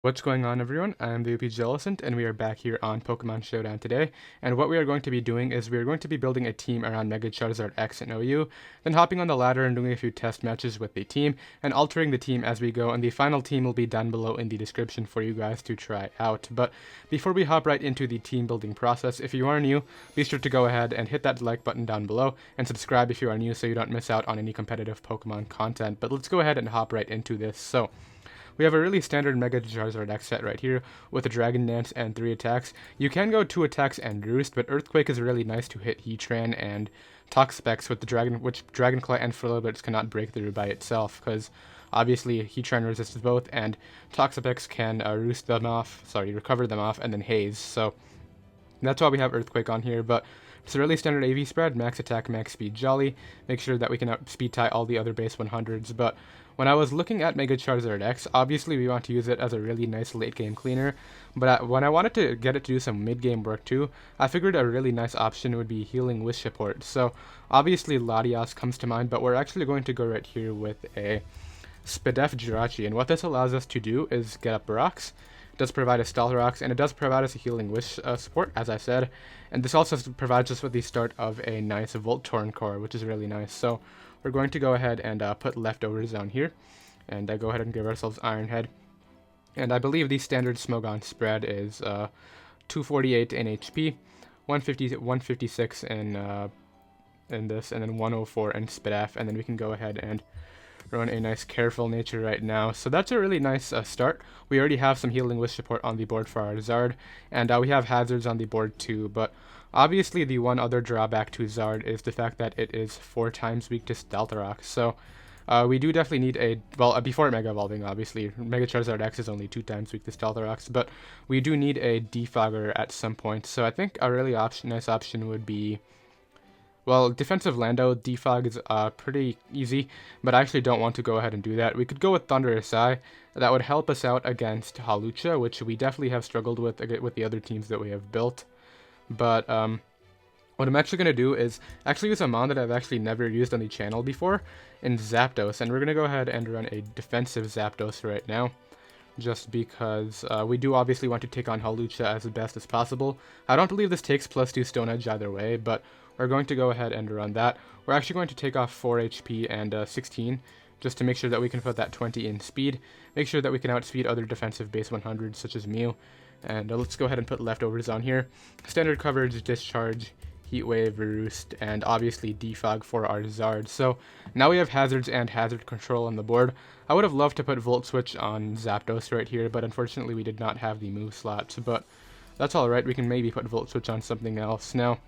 What's going on, everyone? I'm the OPJellicent, and we are back here on Pokemon Showdown today. And what we are going to be doing is we are going to be building a team around Mega Charizard X and OU, then hopping on the ladder and doing a few test matches with the team, and altering the team as we go, and the final team will be down below in the description for you guys to try out. But before we hop right into the team building process, if you are new, be sure to go ahead and hit that like button down below, and subscribe if you are new so you don't miss out on any competitive Pokemon content. But let's go ahead and hop right into this. So, we have a really standard Mega Charizard X set right here with a Dragon Dance and 3 attacks. You can go 2 attacks and Roost, but Earthquake is really nice to hit Heatran and Toxapex with the Dragon, which Dragonclaw and Blitz cannot break through by itself, because obviously Heatran resists both, and Toxapex can recover them off, and then Haze. So that's why we have Earthquake on here, but it's a really standard AV spread, max attack, max speed, jolly. Make sure that we can speed tie all the other base 100s, but when I was looking at Mega Charizard X, obviously we want to use it as a really nice late game cleaner, but when I wanted to get it to do some mid game work too, I figured a really nice option would be Healing Wish support. So obviously Latias comes to mind, but we're actually going to go right here with a Spadef Jirachi, and what this allows us to do is get up rocks. It does provide us Stealth Rocks, and it does provide us a Healing Wish support, as I said, and this also provides us with the start of a nice Voltorn core, which is really nice. So we're going to go ahead and put Leftovers down here, and go ahead and give ourselves Iron Head. And I believe the standard Smogon spread is 248 in HP, 156 in this, and then 104 in Spadef, and then we can go ahead and run a nice Careful Nature right now. So that's a really nice start. We already have some Healing Wish support on the board for our Zard, and we have Hazards on the board too, but obviously the one other drawback to Zard is the fact that it is 4 times weak to Stealth Rock. So we do definitely need before Mega Evolving, obviously. Mega Charizard X is only 2 times weak to Stealth Rocks, but we do need a Defogger at some point. So I think a really nice option would be, well, defensive Lando. Defog is pretty easy, but I actually don't want to go ahead and do that. We could go with Thunderous Eye. That would help us out against Hawlucha, which we definitely have struggled with the other teams that we have built. But what I'm actually going to do is actually use a mon that I've actually never used on the channel before in Zapdos, and we're going to go ahead and run a defensive Zapdos right now, just because we do obviously want to take on Hawlucha as best as possible. I don't believe this takes +2 Stone Edge either way, but we're going to go ahead and run that. We're actually going to take off 4 HP and 16, just to make sure that we can put that 20 in speed, make sure that we can outspeed other defensive base 100s such as Mew. And let's go ahead and put Leftovers on here. Standard coverage, Discharge, Heat Wave, Roost, and obviously Defog for our Zard. So now we have Hazards and Hazard Control on the board. I would have loved to put Volt Switch on Zapdos right here, but unfortunately we did not have the move slots. But that's alright, we can maybe put Volt Switch on something else. Now,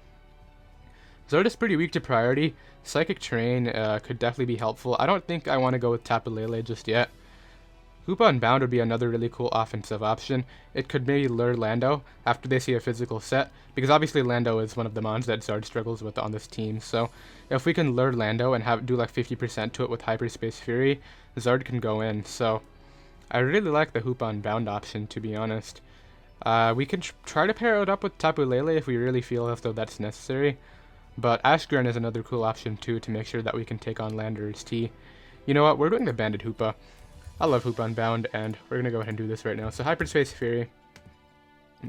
Zard is pretty weak to priority. Psychic Terrain could definitely be helpful. I don't think I want to go with Tapu Lele just yet. Hoopa-Unbound would be another really cool offensive option. It could maybe lure Lando after they see a physical set, because obviously Lando is one of the mons that Zard struggles with on this team. So if we can lure Lando and do like 50% to it with Hyperspace Fury, Zard can go in. So I really like the Hoopa-Unbound option, to be honest. We can try to pair it up with Tapu Lele if we really feel as though that's necessary. But Ashgren is another cool option too, to make sure that we can take on Landorus T. You know what, we're doing the Banded Hoopa. I love Hoopa-Unbound, and we're going to go ahead and do this right now. So Hyperspace Fury.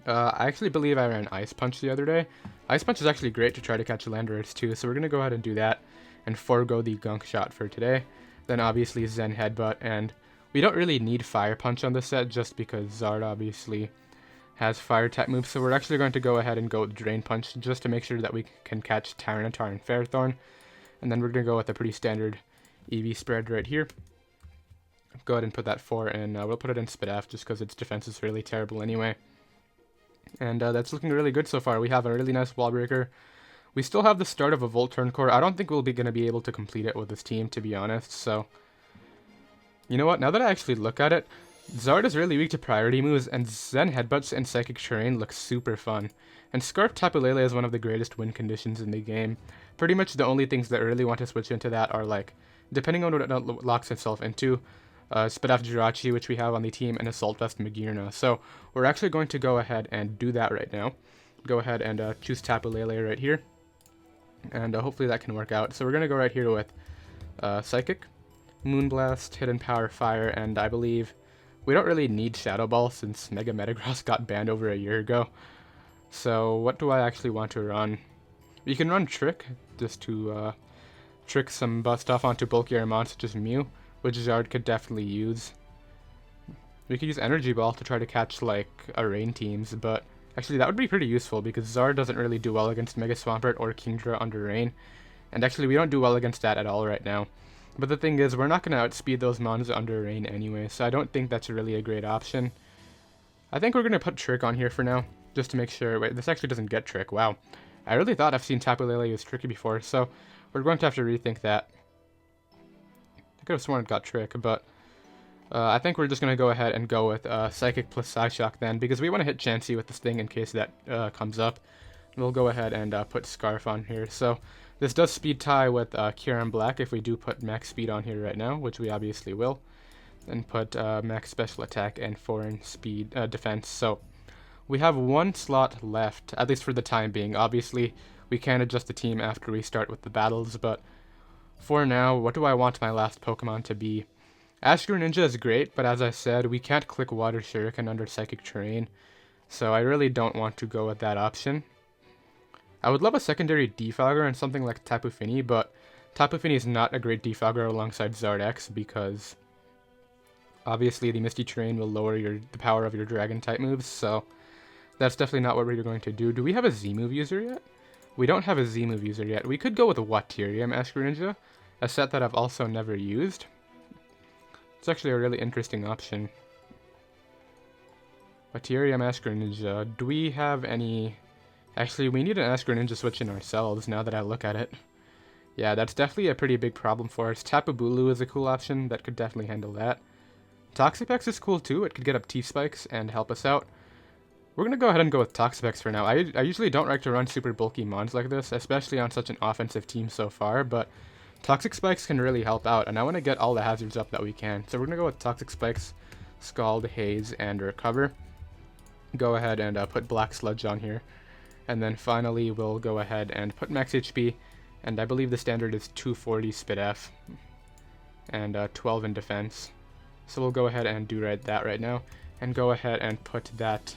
I actually believe I ran Ice Punch the other day. Ice Punch is actually great to try to catch Landorus too, so we're going to go ahead and do that and forego the Gunk Shot for today. Then obviously Zen Headbutt, and we don't really need Fire Punch on this set just because Zard obviously has Fire type moves, so we're actually going to go ahead and go with Drain Punch just to make sure that we can catch Tyranitar and Ferrothorn. And then we're going to go with a pretty standard EV spread right here. Go ahead and put that 4 in. We'll put it in Spadef just because its defense is really terrible anyway. And that's looking really good so far. We have a really nice wall breaker. We still have the start of a Voltorn core. I don't think we'll be going to be able to complete it with this team, to be honest. So, you know what? Now that I actually look at it, Zard is really weak to priority moves, and Zen Headbutts and Psychic Terrain look super fun. And Scarf Tapu Lele is one of the greatest win conditions in the game. Pretty much the only things that really want to switch into that are, like, depending on what it locks itself into, Spadef Jirachi, which we have on the team, and Assault Vest Magearna. So we're actually going to go ahead and do that right now. Go ahead and choose Tapu Lele right here, and hopefully that can work out. So we're going to go right here with Psychic, Moonblast, Hidden Power, Fire, and I believe We don't really need Shadow Ball since Mega Metagross got banned over a year ago. So what do I actually want to run? We can run Trick, just to trick some stuff onto bulkier mons such as Mew, which Zard could definitely use. We could use Energy Ball to try to catch like a rain teams, but actually that would be pretty useful because Zard doesn't really do well against Mega Swampert or Kingdra under rain. And actually we don't do well against that at all right now. But the thing is, we're not going to outspeed those mons under rain anyway, so I don't think that's really a great option. I think we're going to put Trick on here for now, just to make sure. Wait, this actually doesn't get Trick. Wow. I really thought I've seen Tapu Lele use Tricky before, so we're going to have to rethink that. I could have sworn it got Trick, but I think we're just going to go ahead and go with Psychic plus Psyshock then, because we want to hit Chansey with this thing in case that comes up. We'll go ahead and put Scarf on here. So this does speed tie with Kyurem Black if we do put max speed on here right now, which we obviously will. And put max special attack and foreign speed defense. So we have one slot left, at least for the time being. Obviously, we can adjust the team after we start with the battles, but for now, what do I want my last Pokemon to be? Ash Greninja is great, but as I said, we can't click Water Shuriken under Psychic Terrain, so I really don't want to go with that option. I would love a secondary Defogger and something like Tapu Fini, but Tapu Fini is not a great Defogger alongside Zard X because obviously the Misty Terrain will lower the power of your Dragon type moves, so that's definitely not what we're going to do. Do we have a Z-move user yet? We don't have a Z-move user yet. We could go with a Waterium Ash Greninja, a set that I've also never used. It's actually a really interesting option. Waterium Ash Greninja. Do we have any... Actually, we need an Ash Greninja switch in ourselves, now that I look at it. Yeah, that's definitely a pretty big problem for us. Tapu Bulu is a cool option that could definitely handle that. Toxapex is cool too. It could get up T-Spikes and help us out. We're going to go ahead and go with Toxapex for now. I usually don't like to run super bulky mons like this, especially on such an offensive team so far, but Toxic Spikes can really help out, and I want to get all the hazards up that we can. So we're going to go with Toxic Spikes, Scald, Haze, and Recover. Go ahead and put Black Sludge on here. And then finally, we'll go ahead and put max HP, and I believe the standard is 240 Spit F, and 12 in defense. So we'll go ahead and do that right now, and go ahead and put that,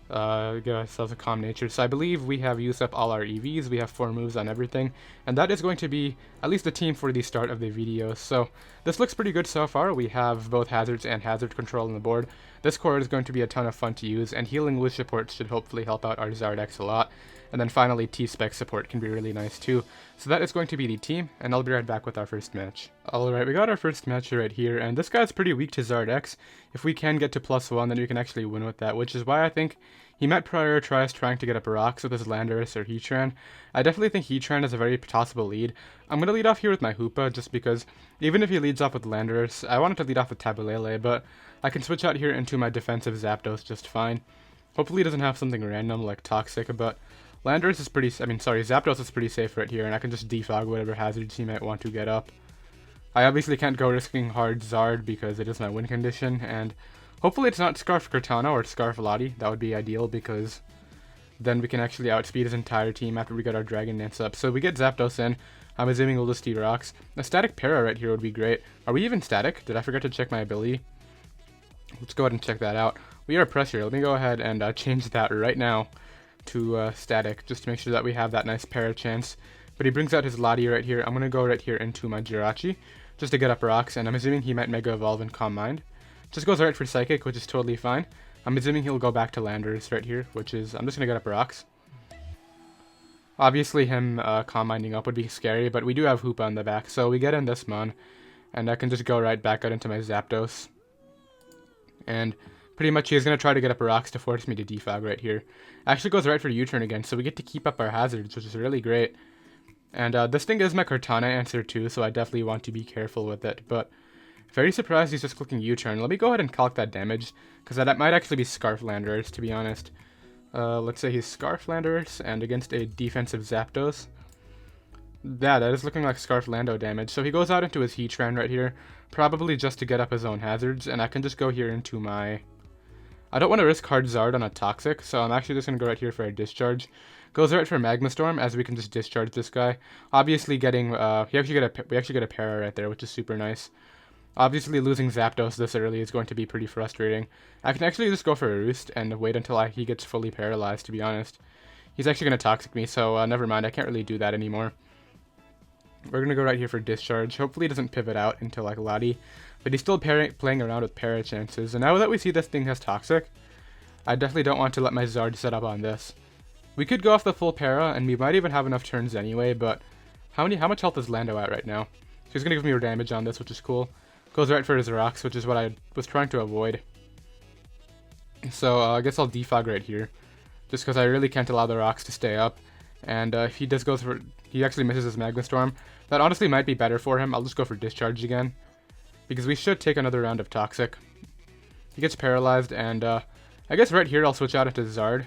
give ourselves a Calm Nature. So I believe we have used up all our EVs, we have 4 moves on everything, and that is going to be at least the team for the start of the video. So this looks pretty good so far. We have both hazards and hazard control on the board. This core is going to be a ton of fun to use, and healing wish support should hopefully help out our Zard X a lot. And then finally, T-Spec support can be really nice too. So that is going to be the team, and I'll be right back with our first match. Alright, we got our first match right here, and this guy's pretty weak to Zard X. If we can get to +1, then we can actually win with that, which is why I think he might prioritize trying to get up rocks with his Landorus or Heatran. I definitely think Heatran is a very possible lead. I'm going to lead off here with my Hoopa, just because even if he leads off with Landorus, I wanted to lead off with Tapu Lele, but I can switch out here into my defensive Zapdos just fine. Hopefully he doesn't have something random like Toxic, but Landorus is Zapdos is pretty safe right here, and I can just defog whatever hazards he might want to get up. I obviously can't go risking hard Zard because it is my win condition, and hopefully it's not Scarf Cortana or Scarf Lottie. That would be ideal because then we can actually outspeed his entire team after we get our Dragon Dance up. So we get Zapdos in. I'm assuming we'll just rocks. A static Para right here would be great. Are we even static? Did I forget to check my ability? Let's go ahead and check that out. We are pressure. Let me go ahead and change that right now to static, just to make sure that we have that nice Para chance. But he brings out his Lottie right here. I'm going to go right here into my Jirachi, just to get up rocks, and I'm assuming he might Mega Evolve and Calm Mind. Just goes right for Psychic, which is totally fine. I'm assuming he'll go back to Landorus right here, which is, I'm just going to get up rocks. Obviously him Calm Minding up would be scary, but we do have Hoopa on the back, so we get in this mon, and I can just go right back out into my Zapdos. And pretty much he's going to try to get up rocks to force me to defog right here. Actually goes right for U-turn again, so we get to keep up our hazards, which is really great. And this thing is my Cortana answer too, so I definitely want to be careful with it, but very surprised he's just clicking U-turn. Let me go ahead and calc that damage, because that might actually be Scarf Landorus, to be honest. Let's say he's Scarf Landorus, and against a defensive Zapdos. Yeah, that is looking like Scarf Lando damage. So he goes out into his Heatran right here, probably just to get up his own hazards, and I can just go here into my... I don't want to risk hard Zard on a Toxic, so I'm actually just going to go right here for a Discharge. Goes right for Magma Storm, as we can just discharge this guy. Obviously getting, we actually get a Para right there, which is super nice. Obviously, losing Zapdos this early is going to be pretty frustrating. I can actually just go for a Roost and wait until he gets fully paralyzed, to be honest. He's actually going to Toxic me, so never mind. I can't really do that anymore. We're going to go right here for Discharge. Hopefully he doesn't pivot out into like Lottie. But he's still playing around with para chances. And now that we see this thing has Toxic, I definitely don't want to let my Zard set up on this. We could go off the full para, and we might even have enough turns anyway, but how much health is Lando at right now? He's going to give me more damage on this, which is cool. Goes right for his rocks, which is what I was trying to avoid. So I guess I'll defog right here, just because I really can't allow the rocks to stay up. And if he does go for, he actually misses his Magma Storm. That honestly might be better for him. I'll just go for Discharge again, because we should take another round of Toxic. He gets paralyzed, and I guess right here I'll switch out into Zard,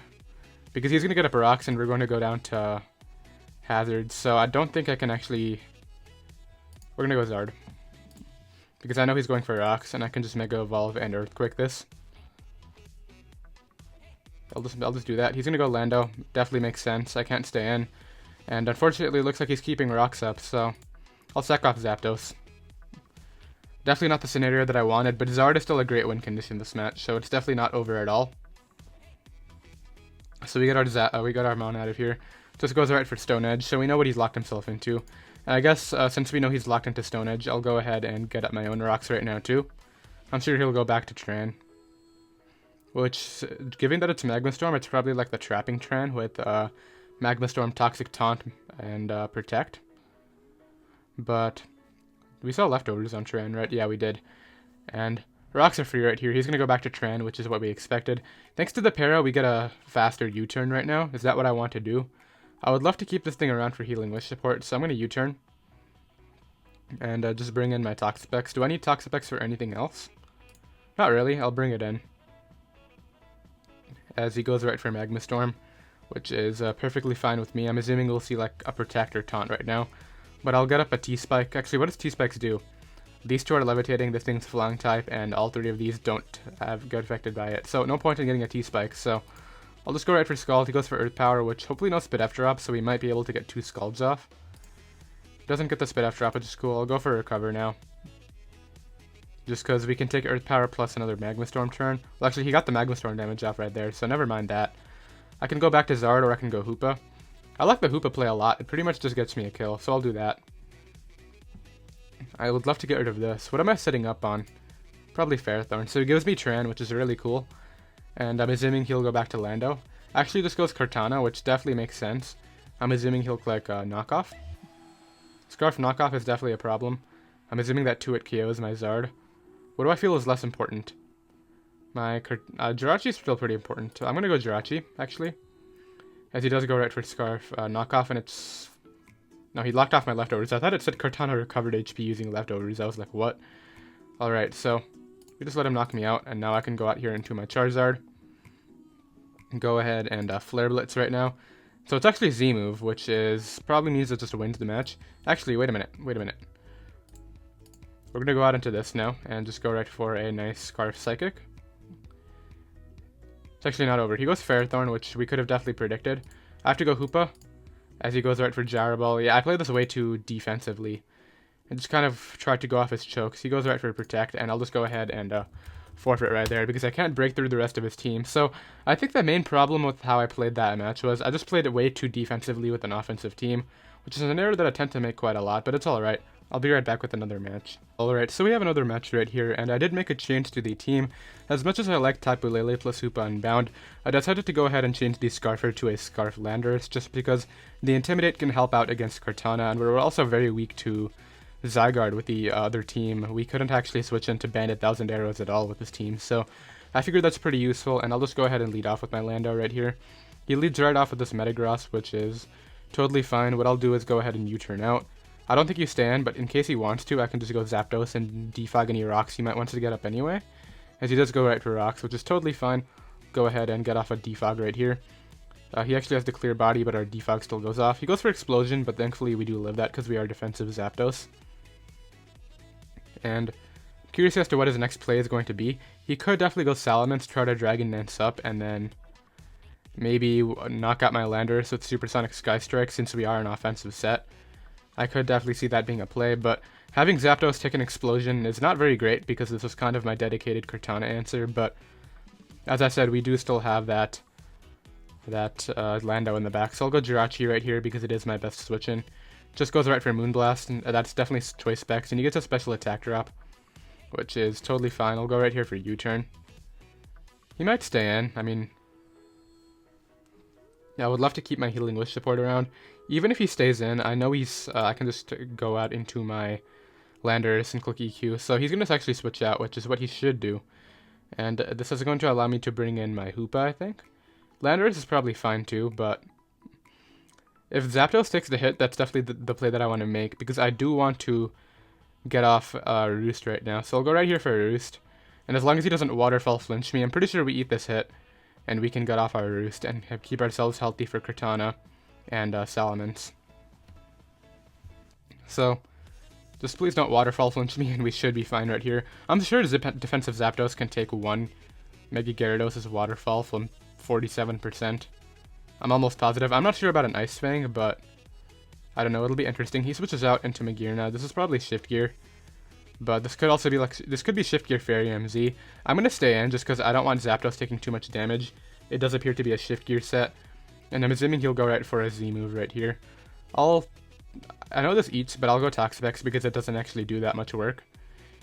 because he's going to get up rocks, and we're going to go down to hazards. So I don't think I can actually. We're going to go Zard, because I know he's going for rocks, and I can just Mega Evolve and Earthquake this. I'll just do that. He's gonna go Lando. Definitely makes sense. I can't stay in, and unfortunately, it looks like he's keeping rocks up. So I'll sack off Zapdos. Definitely not the scenario that I wanted, but Zard is still a great win condition this match, so it's definitely not over at all. So we got our Mon out of here. Just goes right for Stone Edge, so we know what he's locked himself into. And I guess since we know he's locked into Stone Edge, I'll go ahead and get up my own rocks right now too. I'm sure he'll go back to Tran. Which, given that it's Magma Storm, it's probably like the trapping Tran with Magma Storm, Toxic Taunt, and Protect. But we saw Leftovers on Tran, right? Yeah, we did. And rocks are free right here. He's going to go back to Tran, which is what we expected. Thanks to the para, we get a faster U-turn right now. Is that what I want to do? I would love to keep this thing around for Healing Wish support, so I'm going to U-turn. And just bring in my Toxapex. Do I need Toxapex for anything else? Not really. I'll bring it in, as he goes right for Magma Storm, which is perfectly fine with me. I'm assuming we'll see like a Protect or Taunt right now, but I'll get up a T-Spike. Actually, what does T-Spikes do? These two are levitating, this thing's Flying type, and all three of these don't get affected by it, so no point in getting a T-Spike. So I'll just go right for Scald. He goes for Earth Power, which hopefully no Spit F drop, so we might be able to get 2 Scalds off. Doesn't get the Spit F drop, which is cool. I'll go for Recover now, just because we can take Earth Power plus another Magma Storm turn. Well, actually, he got the Magma Storm damage off right there, so never mind that. I can go back to Zard, or I can go Hoopa. I like the Hoopa play a lot. It pretty much just gets me a kill, so I'll do that. I would love to get rid of this. What am I setting up on? Probably Ferrothorn. So he gives me Tran, which is really cool. And I'm assuming he'll go back to Lando. Actually, this goes Cortana, which definitely makes sense. I'm assuming he'll click Knockoff. Scarf Knockoff is definitely a problem. I'm assuming that 2-hit KOs my Zard. What do I feel is less important? My Jirachi is still pretty important. I'm going to go Jirachi, actually, as he does go right for Scarf Knockoff, and it's... No, he locked off my Leftovers. I thought it said Cortana recovered HP using Leftovers. I was like, what? Alright, so we just let him knock me out, and now I can go out here into my Charizard. Go ahead and Flare Blitz right now. So it's actually Z-move, which is probably means it just wins the match. Actually, wait a minute. We're going to go out into this now, and just go right for a nice Scarf Psychic. It's actually not over. He goes Ferrothorn, which we could have definitely predicted. I have to go Hoopa, as he goes right for Gyro Ball. Yeah, I played this way too defensively, and just kind of tried to go off his chokes. He goes right for Protect, and I'll just go ahead and forfeit right there, because I can't break through the rest of his team. So I think the main problem with how I played that match was I just played it way too defensively with an offensive team, which is an error that I tend to make quite a lot, but it's alright. I'll be right back with another match. Alright, so we have another match right here, and I did make a change to the team. As much as I like Tapu Lele plus Hoopa-Unbound, I decided to go ahead and change the Scarfer to a Scarf Landorus, just because the Intimidate can help out against Cortana, and we're also very weak to Zygarde with the other team. We couldn't actually switch into Bandit 1000 Arrows at all with this team, so I figured that's pretty useful, and I'll just go ahead and lead off with my Lando right here. He leads right off with this Metagross, which is totally fine. What I'll do is go ahead and U-turn out. I don't think you stand, but in case he wants to, I can just go Zapdos and defog any rocks he might want to get up anyway, as he does go right for rocks, which is totally fine. Go ahead and get off a defog right here. He actually has the clear body, but our defog still goes off. He goes for Explosion, but thankfully we do live that because we are defensive Zapdos. And curious as to what his next play is going to be. He could definitely go Salamence, try to Dragon Dance up, and then maybe knock out my Landorus with Supersonic Sky Strike, since we are an offensive set. I could definitely see that being a play, but Having Zapdos take an Explosion is not very great because this was kind of my dedicated Cortana answer, but as I said, we do still have that Lando in the back. So I'll go Jirachi right here because it is my best switch in. Just goes right for Moonblast, and that's definitely choice specs, and he gets a special attack drop, which is totally fine. I'll go right here for U-turn. He might stay in. I mean, yeah, I would love to keep my Healing Wish support around. Even if he stays in, I know he's, I can just go out into my Landorus and click EQ. So he's going to actually switch out, which is what he should do. And this is going to allow me to bring in my Hoopa, I think. Landorus is probably fine too, but if Zapdos takes the hit, that's definitely the play that I want to make, because I do want to get off Roost right now. So I'll go right here for Roost. And as long as he doesn't Waterfall flinch me, I'm pretty sure we eat this hit, and we can get off our Roost and keep ourselves healthy for Cortana and Salamence. So just please don't Waterfall flinch me, and we should be fine right here. I'm sure defensive Zapdos can take one Mega Gyarados' Waterfall from 47%. I'm almost positive. I'm not sure about an Ice Fang, but I don't know. It'll be interesting. He switches out into Magearna. This is probably Shift Gear, but this could also be like, this could be Shift Gear Fairy MZ. I'm gonna stay in just because I don't want Zapdos taking too much damage. It does appear to be a Shift Gear set, and I'm assuming he'll go right for a Z move right here. I know this eats, but I'll go Toxapex because it doesn't actually do that much work.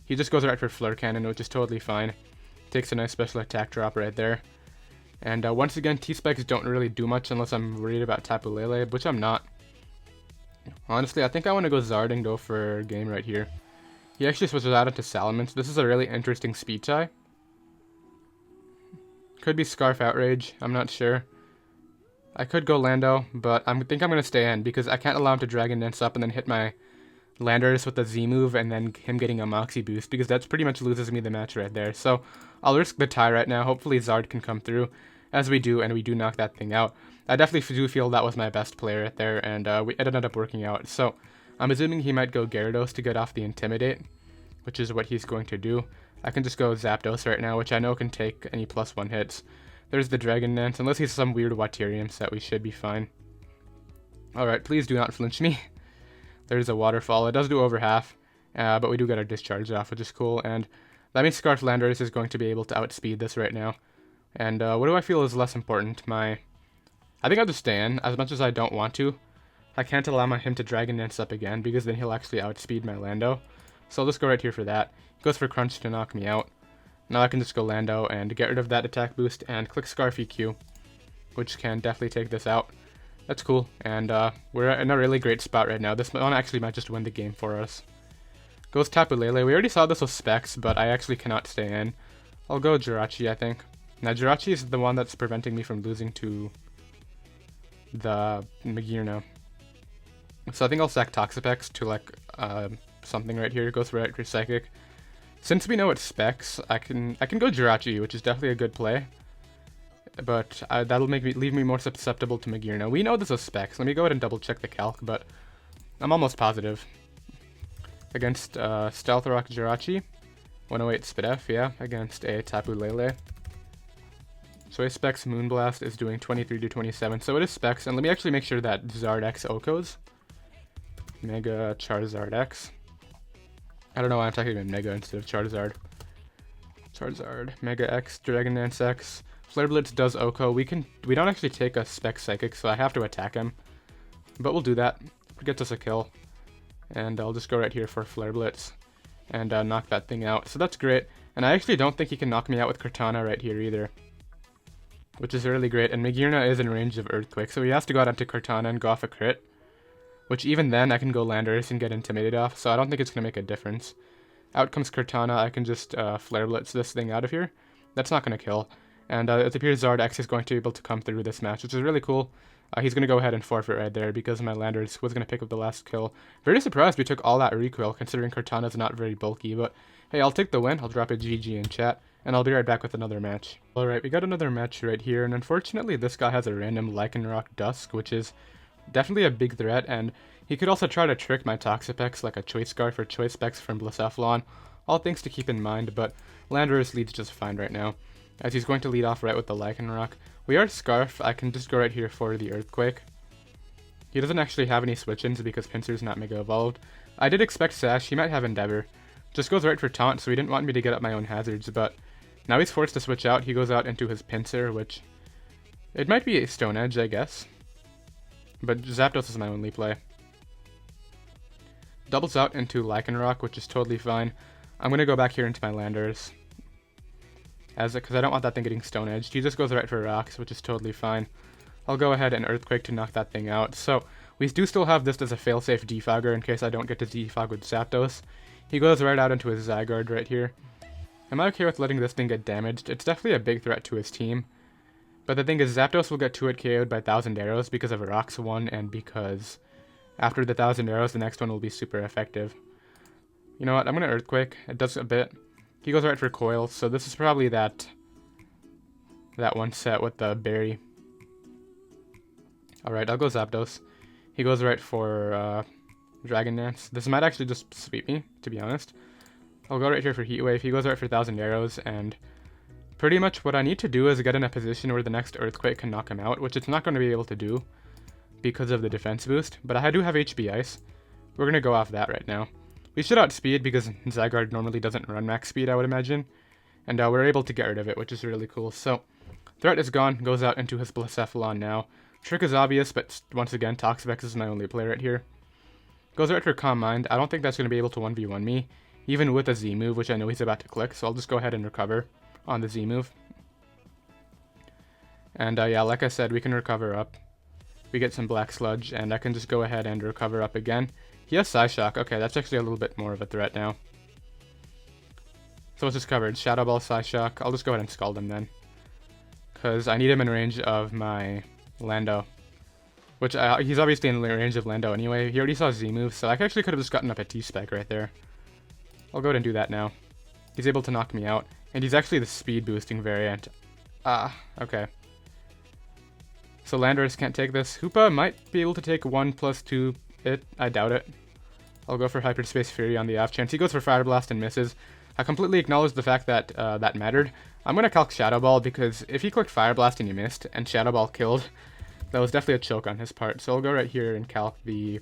He just goes right for Flare Cannon, which is totally fine. Takes a nice special attack drop right there. And once again, T-Specs don't really do much unless I'm worried about Tapu Lele, which I'm not. Honestly, I think I want to go Zard and go for game right here. He actually switches out into Salamence. This is a really interesting speed tie. Could be Scarf Outrage, I'm not sure. I could go Lando, but I think I'm going to stay in because I can't allow him to Dragon Dance up and then hit my Landorus with the Z move and then him getting a Moxie boost, because that's pretty much loses me the match right there. So I'll risk the tie right now. Hopefully Zard can come through, as we do, and we do knock that thing out. I definitely do feel that was my best player right there, and it ended up working out. So I'm assuming he might go Gyarados to get off the Intimidate, which is what he's going to do. I can just go Zapdos right now, which I know can take any +1 hits. There's the Dragon Dance. Unless he's some weird Waterium set, we should be fine. Alright, please do not flinch me. There's a Waterfall. It does do over half, but we do get our Discharge off, which is cool. And that means Scarf Landorus is going to be able to outspeed this right now. And what do I feel is less important? I think I'll just stay in, as much as I don't want to. I can't allow him to Dragon Dance up again, because then he'll actually outspeed my Lando. So I'll just go right here for that. He goes for Crunch to knock me out. Now I can just go Lando and get rid of that attack boost and click Scarf EQ, which can definitely take this out. That's cool, and we're in a really great spot right now. This one actually might just win the game for us. Goes Tapu Lele. We already saw this with Specs, but I actually cannot stay in. I'll go Jirachi, I think. Now Jirachi is the one that's preventing me from losing to the Magearna. So I think I'll sack Toxapex to like something right here. Goes right for Psychic. Since we know it's Specs, I can go Jirachi, which is definitely a good play. But that'll leave me more susceptible to Magearna. We know this is Specs. Let me go ahead and double check the calc, but I'm almost positive. Against Stealth Rock Jirachi, 108 Spidef, yeah, against a Tapu Lele. So a Specs Moonblast is doing 23 to 27, so it is Specs. And let me actually make sure that Zard X Okos. Mega Charizard X. I don't know why I'm talking about Mega instead of Charizard. Charizard-Mega-X, Dragon Dance X. Flare Blitz does Oko. We don't actually take a Spec Psychic, so I have to attack him. But we'll do that. It gets us a kill. And I'll just go right here for Flare Blitz and knock that thing out. So that's great. And I actually don't think he can knock me out with Cortana right here either, which is really great. And Magearna is in range of Earthquake, so he has to go out onto Cortana and go off a crit, which even then I can go Landorus and get Intimidated off, so I don't think it's going to make a difference. Out comes Cortana. I can just Flare Blitz this thing out of here. That's not going to kill. And it appears Zard X is going to be able to come through this match, which is really cool. He's going to go ahead and forfeit right there because my Landorus was going to pick up the last kill. Very surprised we took all that recoil, considering Cortana's not very bulky, but hey, I'll take the win. I'll drop a GG in chat, and I'll be right back with another match. Alright, we got another match right here, and unfortunately this guy has a random Lycanroc Dusk, which is definitely a big threat, and he could also try to trick my Toxapex like a Choice Scarf or Choice Specs from Blissathlon. All things to keep in mind, but Landorus leads just fine right now, as he's going to lead off right with the Lycanroc. We are Scarf. I can just go right here for the Earthquake. He doesn't actually have any switch-ins because Pinsir's not Mega Evolved. I did expect Sash. He might have Endeavor. Just goes right for Taunt, so he didn't want me to get up my own hazards, but now he's forced to switch out. He goes out into his Pinsir, which it might be a Stone Edge, I guess. But Zapdos is my only play. Doubles out into Lycanroc, which is totally fine. I'm going to go back here into my Landers, because I don't want that thing getting Stone Edged. He just goes right for Rocks, which is totally fine. I'll go ahead and Earthquake to knock that thing out. So we do still have this as a failsafe defogger in case I don't get to defog with Zapdos. He goes right out into his Zygarde right here. Am I okay with letting this thing get damaged? It's definitely a big threat to his team. But the thing is, Zapdos will get 2-hit KO'd by 1,000 arrows because of a Rocks one, and because after the 1,000 arrows, the next one will be super effective. You know what? I'm going to Earthquake. It does a bit. He goes right for Coil, so this is probably that one set with the Berry. Alright, I'll go Zapdos. He goes right for Dragon Dance. This might actually just sweep me, to be honest. I'll go right here for Heat Wave. He goes right for 1,000 arrows, and pretty much what I need to do is get in a position where the next Earthquake can knock him out, which it's not going to be able to do because of the defense boost, but I do have HB Ice. We're going to go off that right now. We should outspeed because Zygarde normally doesn't run max speed, I would imagine, and we're able to get rid of it, which is really cool. So, threat is gone, goes out into his Blacephalon now. Trick is obvious, but once again, Toxapex is my only play right here. Goes right for Calm Mind. I don't think that's going to be able to 1v1 me, even with a Z move, which I know he's about to click, so I'll just go ahead and recover on the Z move. And yeah, like I said, we can recover up. We get some Black Sludge, and I can just go ahead and recover up again. He has Psyshock. Okay, that's actually a little bit more of a threat now. So it's just covered. Shadow Ball, Psyshock. I'll just go ahead and Scald him then, because I need him in range of my Lando. Which, he's obviously in range of Lando anyway. He already saw Z-move, so I actually could have just gotten up a T-Spec right there. I'll go ahead and do that now. He's able to knock me out, and he's actually the speed boosting variant. Okay. So Landorus can't take this. Hoopa might be able to take 1+2 it. I doubt it. I'll go for Hyperspace Fury on the off chance. He goes for Fire Blast and misses. I completely acknowledge the fact that that mattered. I'm going to calc Shadow Ball because if he clicked Fire Blast and he missed, and Shadow Ball killed, that was definitely a choke on his part. So I'll go right here and calc the...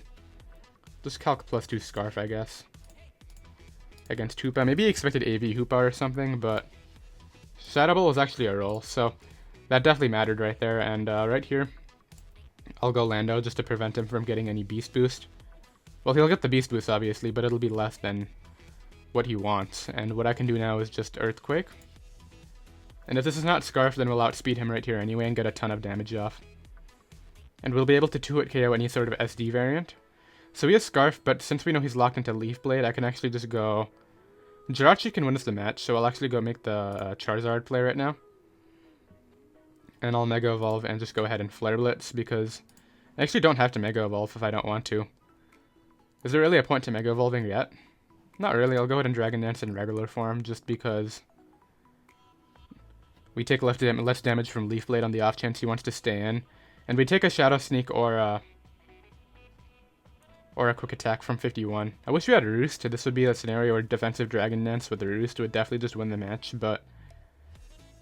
just calc +2 Scarf, I guess. Against Hoopa. Maybe he expected AV Hoopa or something, but Shadow Ball was actually a roll, so that definitely mattered right there. And right here, I'll go Lando just to prevent him from getting any Beast Boost. Well, he'll get the Beast Boost, obviously, but it'll be less than what he wants. And what I can do now is just Earthquake. And if this is not Scarf, then we'll outspeed him right here anyway and get a ton of damage off. And we'll be able to 2-hit KO any sort of SD variant. So he has Scarf, but since we know he's locked into Leaf Blade, I can actually just go... Jirachi can win us the match, so I'll actually go make the Charizard play right now. And I'll Mega Evolve and just go ahead and Flare Blitz, because I actually don't have to Mega Evolve if I don't want to. Is there really a point to Mega Evolving yet? Not really. I'll go ahead and Dragon Dance in regular form, just because we take less damage from Leaf Blade on the off chance he wants to stay in. And we take a Shadow Sneak or a Quick Attack from 51. I wish we had Roost. This would be a scenario where defensive Dragon Dance with the Roost would definitely just win the match, but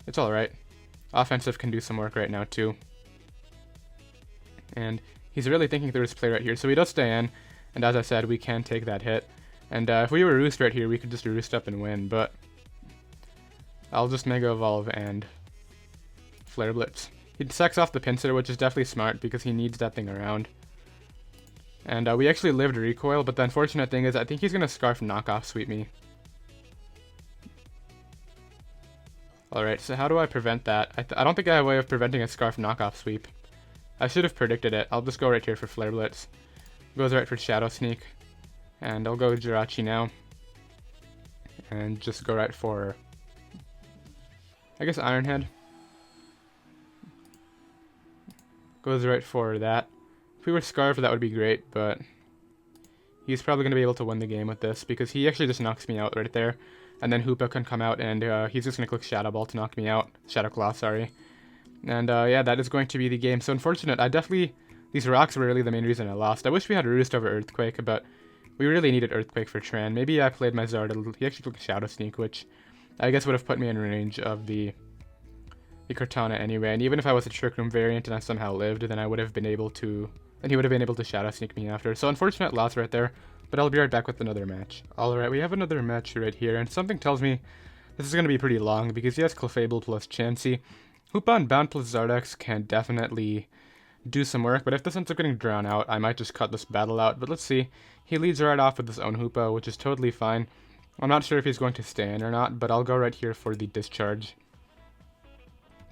it's alright. Offensive can do some work right now too. And he's really thinking through his play right here, so he does stay in, and as I said, we can take that hit. And if we were Roost right here, we could just Roost up and win, but I'll just Mega Evolve and Flare Blitz. He sacks off the Pinsir, which is definitely smart because he needs that thing around. And we actually lived Recoil, but the unfortunate thing is I think he's going to Scarf Knockoff Sweep me. Alright, so how do I prevent that? I don't think I have a way of preventing a Scarf Knockoff Sweep. I should have predicted it. I'll just go right here for Flare Blitz. Goes right for Shadow Sneak. And I'll go with Jirachi now. And just go right for, I guess, Iron Head. Goes right for that. If we were Scarf, that would be great, but he's probably going to be able to win the game with this because he actually just knocks me out right there. And then Hoopa can come out and he's just going to click Shadow Ball to knock me out. Shadow Claw, sorry. And yeah, that is going to be the game. So unfortunate. These rocks were really the main reason I lost. I wish we had Roost over Earthquake, but we really needed Earthquake for Tran. Maybe I played my Zard a little. He actually clicked Shadow Sneak, which I guess would have put me in range of the Cortana anyway. And even if I was a Trick Room variant and I somehow lived, then I would have been able to... and he would have been able to Shadow Sneak me after. So unfortunate loss right there. but I'll be right back with another match. Alright, we have another match right here, and something tells me this is going to be pretty long because he has Clefable plus Chansey. Hoopa-Unbound plus Zardex can definitely do some work, but if this ends up getting drawn out, I might just cut this battle out, but let's see. He leads right off with his own Hoopa, which is totally fine. I'm not sure if he's going to stay in or not, but I'll go right here for the Discharge.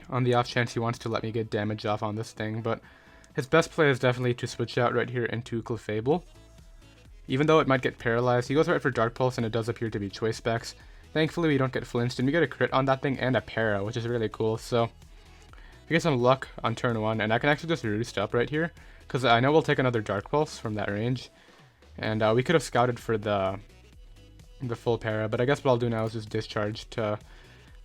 On the off chance he wants to let me get damage off on this thing, but his best play is definitely to switch out right here into Clefable. Even though it might get paralyzed, he goes right for Dark Pulse, and it does appear to be Choice Specs. Thankfully, we don't get flinched, and we get a crit on that thing and a para, which is really cool, so we get some luck on turn 1, and I can actually just Roost up right here, because I know we'll take another Dark Pulse from that range, and we could have scouted for the full para, but I guess what I'll do now is just Discharge to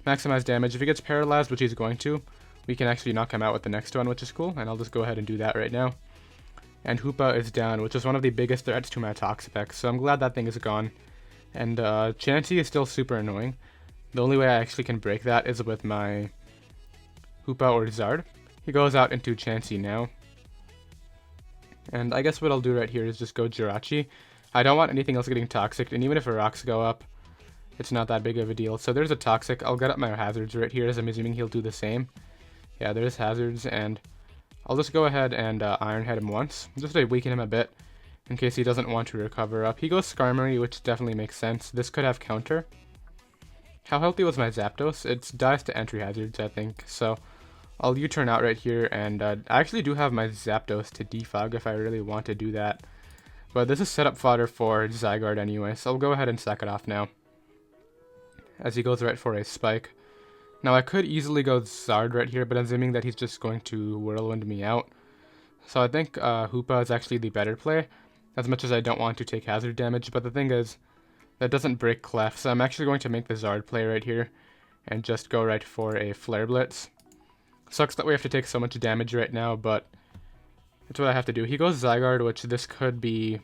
maximize damage. If he gets paralyzed, which he's going to, we can actually knock him out with the next one, which is cool, and I'll just go ahead and do that right now. And Hoopa is down, which is one of the biggest threats to my Toxapex, so I'm glad that thing is gone. And Chansey is still super annoying. The only way I actually can break that is with my Hoopa or Zard. He goes out into Chansey now. And I guess what I'll do right here is just go Jirachi. I don't want anything else getting toxic, and even if rocks go up, it's not that big of a deal. So there's a toxic. I'll get up my hazards right here, as I'm assuming he'll do the same. Yeah, there's hazards, and I'll just go ahead and Iron Head him once, just to weaken him a bit, in case he doesn't want to recover up. He goes Skarmory, which definitely makes sense. This could have counter. How healthy was my Zapdos? It's dies to entry hazards, I think, so I'll U-turn out right here, and I actually do have my Zapdos to defog if I really want to do that. But this is setup fodder for Zygarde anyway, so I'll go ahead and sack it off now, as he goes right for a Spike. Now I could easily go Zard right here, but I'm assuming that he's just going to Whirlwind me out. So I think Hoopa is actually the better play, as much as I don't want to take hazard damage, but the thing is, that doesn't break Clef, so I'm actually going to make the Zard play right here, and just go right for a Flare Blitz. Sucks that we have to take so much damage right now, but that's what I have to do. He goes Zygarde, which this could be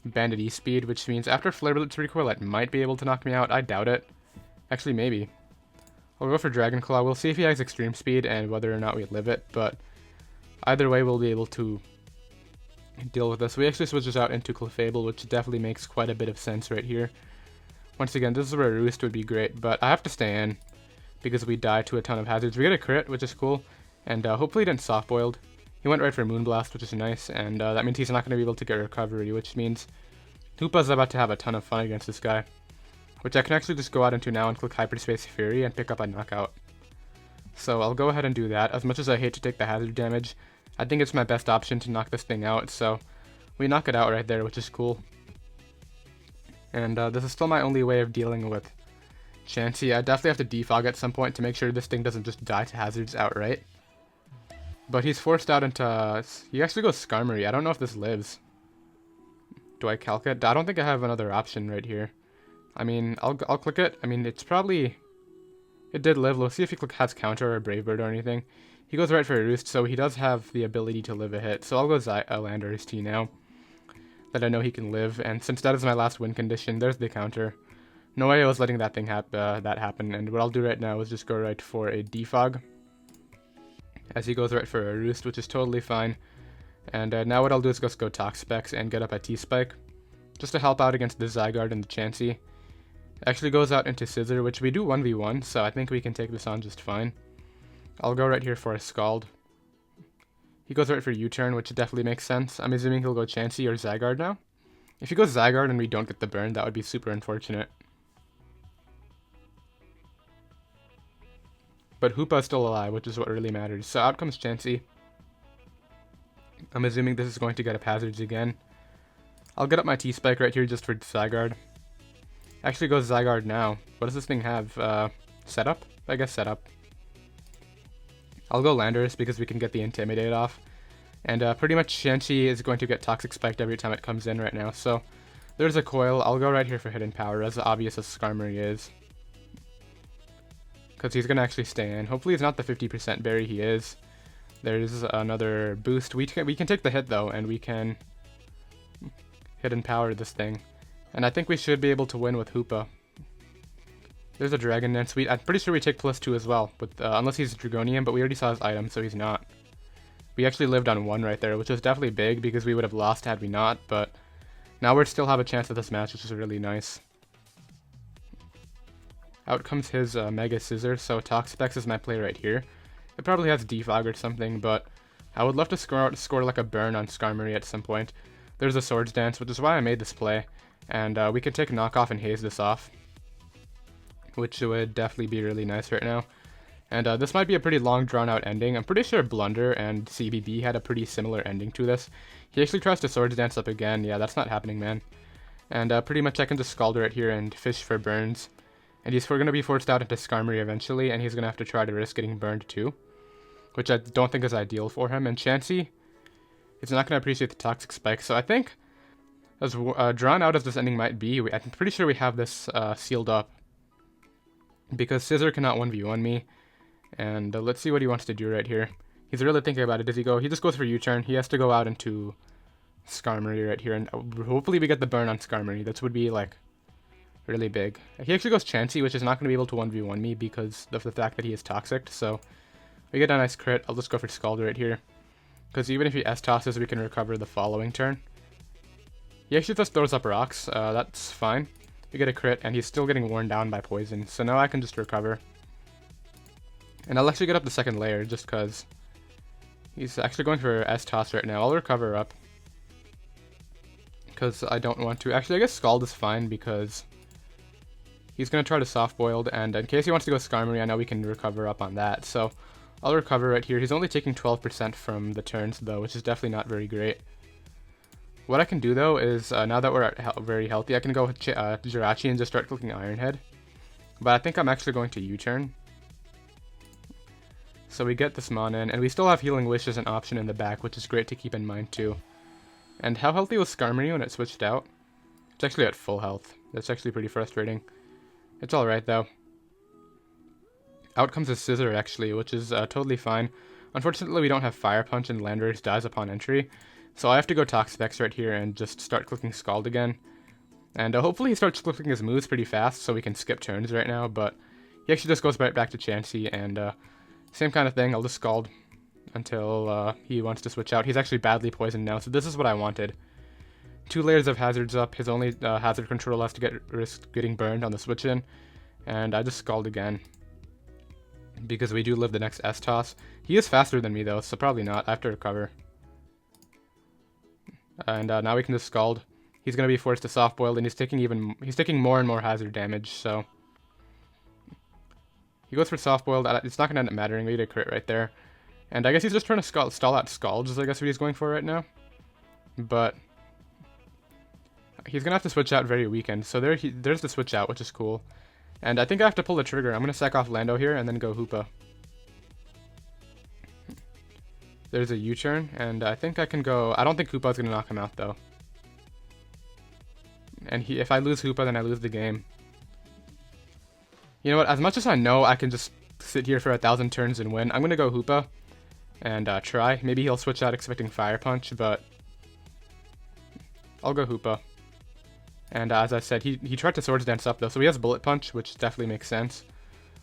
Bandit E-Speed, which means after Flare Blitz recoil, it might be able to knock me out. I doubt it. Actually, maybe. I'll go for Dragon Claw. We'll see if he has Extreme Speed and whether or not we live it, but either way, we'll be able to deal with this. We actually switch this out into Clefable, which definitely makes quite a bit of sense right here. Once again, this is where Roost would be great, but I have to stay in because we die to a ton of hazards. We get a crit, which is cool, and hopefully he didn't soft-boiled. He went right for Moonblast, which is nice, and that means he's not going to be able to get recovery, which means Hoopa's about to have a ton of fun against this guy, which I can actually just go out into now and click Hyperspace Fury and pick up a knockout. So I'll go ahead and do that. As much as I hate to take the hazard damage, I think it's my best option to knock this thing out, so we knock it out right there, which is cool. And this is still my only way of dealing with Chansey. I definitely have to defog at some point to make sure this thing doesn't just die to hazards outright. But he's forced out into... He actually goes Skarmory. I don't know if this lives. Do I calc it? I don't think I have another option right here. I mean, I'll click it. I mean, it's probably... It did live. Let's see if he has counter or Brave Bird or anything. He goes right for a Roost, so he does have the ability to live a hit. So I'll go Landorus T now, that I know he can live. And since that is my last win condition, there's the counter. No way I was letting that thing that happen. And what I'll do right now is just go right for a Defog, as he goes right for a Roost, which is totally fine. And now what I'll do is just go Toxapex and get up a T-Spike, just to help out against the Zygarde and the Chansey. Actually goes out into Scissor, which we do 1v1, so I think we can take this on just fine. I'll go right here for a Scald. He goes right for U-turn, which definitely makes sense. I'm assuming he'll go Chansey or Zygarde now. If he goes Zygarde and we don't get the burn, that would be super unfortunate. But Hoopa is still alive, which is what really matters. So out comes Chansey. I'm assuming this is going to get up hazards again. I'll get up my T-Spike right here just for Zygarde. Actually goes Zygarde now. What does this thing have? Setup? I guess setup. I'll go Landorus because we can get the Intimidate off. And pretty much Chansey is going to get Toxic Spiked every time it comes in right now. So there's a Coil. I'll go right here for Hidden Power, as obvious as Skarmory is, because he's going to actually stay in. Hopefully it's not the 50% berry he is. There's another boost. We can take the hit though, and we can Hidden Power this thing. And I think we should be able to win with Hoopa. There's a Dragon Dance. I'm pretty sure we take +2 as well, unless he's Dragonian, but we already saw his item, so he's not. We actually lived on 1 right there, which was definitely big because we would have lost had we not, but Now we still have a chance at this match, which is really nice. Out comes his Mega Scissor, so Toxapex is my play right here. It probably has Defog or something, but I would love to score like a burn on Skarmory at some point. There's a Swords Dance, which is why I made this play, and we can take Knockoff and haze this off, which would definitely be really nice right now. And this might be a pretty long drawn out ending. I'm pretty sure Blunder and CBB had a pretty similar ending to this. He actually tries to Swords Dance up again. Yeah, that's not happening, man. And pretty much I can just Scald right here and fish for burns. And we're going to be forced out into Skarmory eventually, and he's going to have to try to risk getting burned too, which I don't think is ideal for him. And Chansey is not going to appreciate the Toxic Spike, so I think as drawn out as this ending might be, I'm pretty sure we have this sealed up, because Scissor cannot 1v1 me. And let's see what he wants to do right here. He's really thinking about it. Does he go? He just goes for U-turn. He has to go out into Skarmory right here, and hopefully we get the burn on Skarmory. That would be like really big. He actually goes Chansey, which is not going to be able to 1v1 me because of the fact that he is toxic. So we get a nice crit. I'll just go for Scald right here, because even if he S-tosses, we can recover the following turn. He actually just throws up rocks. That's fine. We get a crit, and he's still getting worn down by poison. So now I can just recover. And I'll actually get up the second layer just because he's actually going for S-toss right now. I'll recover up because I don't want to. Actually, I guess Scald is fine because he's going to try to soft-boiled. And in case he wants to go Skarmory, I know we can recover up on that. So I'll recover right here. He's only taking 12% from the turns, though, which is definitely not very great. What I can do, though, is now that we're very healthy, I can go with Jirachi and just start clicking Iron Head. But I think I'm actually going to U-turn. So we get this Mon in, and we still have Healing Wish as an option in the back, which is great to keep in mind too. And how healthy was Skarmory when it switched out? It's actually at full health. That's actually pretty frustrating. It's alright though. Out comes a Scissor actually, which is totally fine. Unfortunately, we don't have Fire Punch, and Landorus dies upon entry. So I have to go Toxapex right here and just start clicking Scald again. And hopefully he starts clicking his moves pretty fast so we can skip turns right now, but he actually just goes right back to Chansey, and same kind of thing. I'll just Scald until he wants to switch out. He's actually badly poisoned now, so this is what I wanted. 2 layers of hazards up. His only hazard control has to risk getting burned on the switch in, and I just Scald again because we do live the next S-toss. He is faster than me though, so probably not. I have to recover. And now we can just Scald. He's gonna be forced to soft boiled, and he's taking more and more hazard damage. So he goes for soft boiled. It's not gonna end up mattering. We get a crit right there, and I guess he's just trying to stall out Scalds, is I guess what he's going for right now. But he's gonna have to switch out very weakened. So there's the switch out, which is cool. And I think I have to pull the trigger. I'm gonna sack off Lando here and then go Hoopa. There's a U-turn, and I think I can go. I don't think Hoopa's gonna knock him out though. And if I lose Hoopa, then I lose the game. You know what? As much as I know I can just sit here for 1,000 turns and win, I'm gonna go Hoopa and try. Maybe he'll switch out expecting Fire Punch, but I'll go Hoopa. And as I said, he tried to Swords Dance up though, so he has Bullet Punch, which definitely makes sense.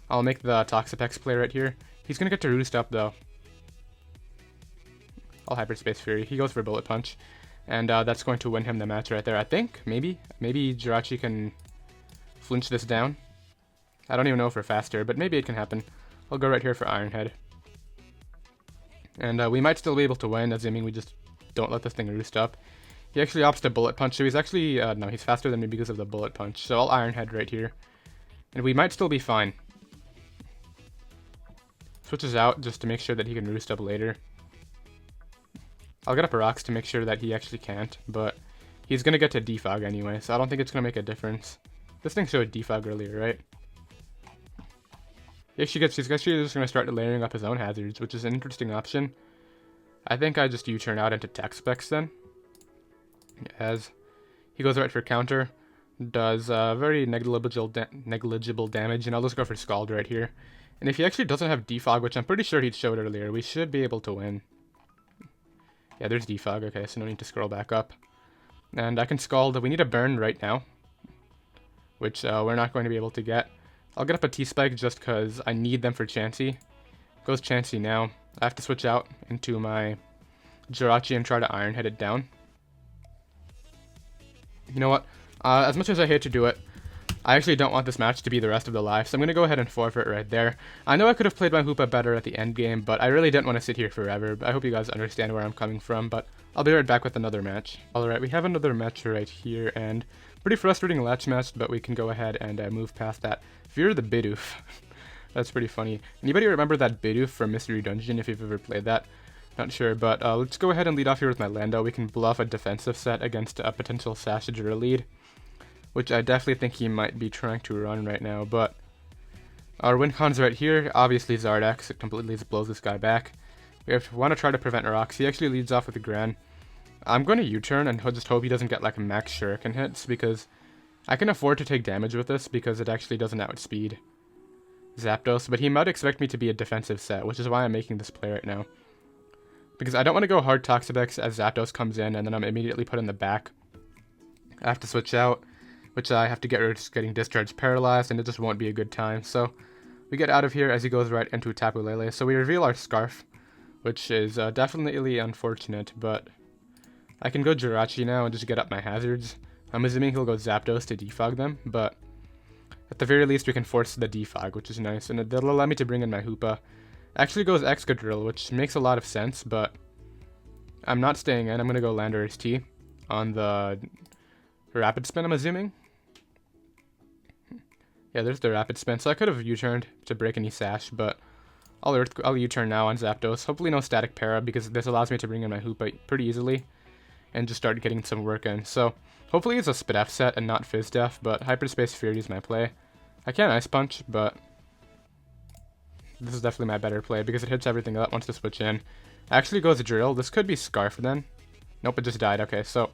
I'll make the Toxapex play right here. He's gonna get to Roost up though. I'll Hyperspace Fury. He goes for Bullet Punch, and that's going to win him the match right there. I think maybe Jirachi can flinch this down. I don't even know if we're faster, but maybe it can happen. I'll go right here for Iron Head, and we might still be able to win, assuming we just don't let this thing Roost up. He actually opts to Bullet Punch, so he's actually no, he's faster than me because of the Bullet Punch. So I'll Iron Head right here, and we might still be fine. Switches out just to make sure that he can Roost up later. I'll get up rocks to make sure that he actually can't, but he's going to get to Defog anyway, so I don't think it's going to make a difference. This thing showed Defog earlier, right? He's actually just going to start layering up his own hazards, which is an interesting option. I think I just U-turn out into Toxapex then, as he goes right for counter, does very negligible damage, and I'll just go for Scald right here. And if he actually doesn't have Defog, which I'm pretty sure he showed earlier, we should be able to win. Yeah, there's Defog. Okay, so no need to scroll back up. And I can Scald. We need a burn right now, which we're not going to be able to get. I'll get up a T-Spike just because I need them for Chansey. Goes Chansey now. I have to switch out into my Jirachi and try to Iron Head it down. You know what? As much as I hate to do it, I actually don't want this match to be the rest of the life, so I'm going to go ahead and forfeit right there. I know I could have played my Hoopa better at the end game, but I really didn't want to sit here forever. I hope you guys understand where I'm coming from, but I'll be right back with another match. Alright, we have another match right here, and pretty frustrating latch match, but we can go ahead and move past that. Fear the Bidoof. That's pretty funny. Anybody remember that Bidoof from Mystery Dungeon if you've ever played that? Not sure, but let's go ahead and lead off here with my Lando. We can bluff a defensive set against a potential Sashajura lead, which I definitely think he might be trying to run right now, but our win con's right here. Obviously Zardex, it completely blows this guy back. We want to try to prevent rocks. He actually leads off with a Gran. I'm going to U-turn and just hope he doesn't get like max shuriken hits, because I can afford to take damage with this because it actually doesn't outspeed Zapdos, but he might expect me to be a defensive set, which is why I'm making this play right now. Because I don't want to go hard Toxapex as Zapdos comes in and then I'm immediately put in the back. I have to switch out, which I have to get rid of getting Discharge paralyzed, and it just won't be a good time. So we get out of here as he goes right into Tapu Lele. So we reveal our Scarf, which is definitely unfortunate, but I can go Jirachi now and just get up my hazards. I'm assuming he'll go Zapdos to defog them, but at the very least we can force the defog, which is nice, and that'll allow me to bring in my Hoopa. Actually goes Excadrill, which makes a lot of sense, but I'm not staying in. I'm going to go Landorus T on the Rapid Spin, I'm assuming. Yeah, there's the Rapid Spin, so I could have U-turned to break any Sash, but I'll U-turn now on Zapdos. Hopefully no Static Para, because this allows me to bring in my Hoopa pretty easily and just start getting some work in. So hopefully it's a Spidef set and not Fizz Def, but Hyperspace Fury is my play. I can Ice Punch, but this is definitely my better play because it hits everything that wants to switch in. Actually goes Drill. This could be Scarf then. Nope, it just died. Okay, so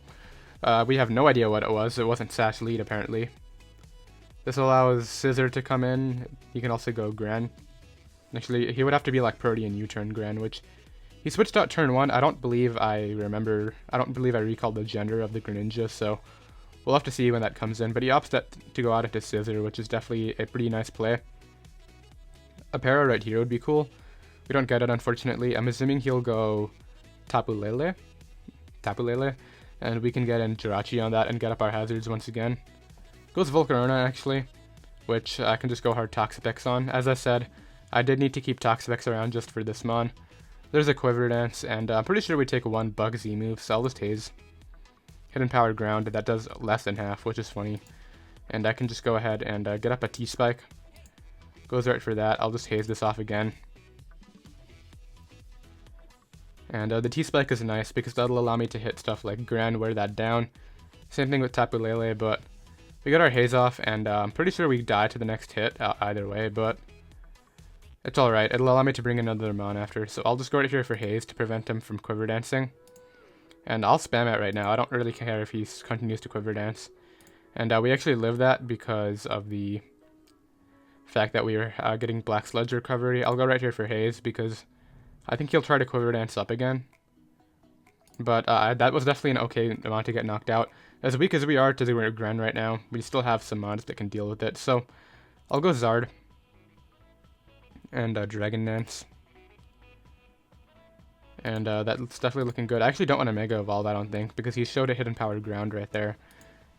we have no idea what it was. It wasn't Sash lead apparently. This allows Scissor to come in. You can also go Gran. Actually, he would have to be like Protean U-turn Gran, which he switched out turn 1. I don't believe I recalled the gender of the Greninja, so we'll have to see when that comes in. But he opts to go out into Scissor, which is definitely a pretty nice play. A Para right here would be cool. We don't get it, unfortunately. I'm assuming he'll go Tapu Lele, and we can get in Jirachi on that and get up our hazards once again. Goes Volcarona, actually, which I can just go hard Toxapex on. As I said, I did need to keep Toxapex around just for this mon. There's a Quiver Dance, and I'm pretty sure we take one Bug Z move, so I'll just Haze. Hidden Power Ground, that does less than half, which is funny. And I can just go ahead and get up a T-Spike. Goes right for that. I'll just Haze this off again. And the T-Spike is nice because that'll allow me to hit stuff like Gran, wear that down. Same thing with Tapu Lele, but we got our Haze off, and I'm pretty sure we die to the next hit either way, but it's alright. It'll allow me to bring another mon after, so I'll just go right here for Haze to prevent him from Quiver Dancing. And I'll spam it right now. I don't really care if he continues to Quiver Dance. And we actually live that because of the fact that we are getting Black Sludge recovery. I'll go right here for Haze because I think he'll try to Quiver Dance up again. But that was definitely an okay amount to get knocked out. As weak as we are to the Gran right now, we still have some mods that can deal with it. So I'll go Zard and Dragon Dance. And that's definitely looking good. I actually don't want to Mega Evolve, I don't think, because he showed a Hidden Power Ground right there.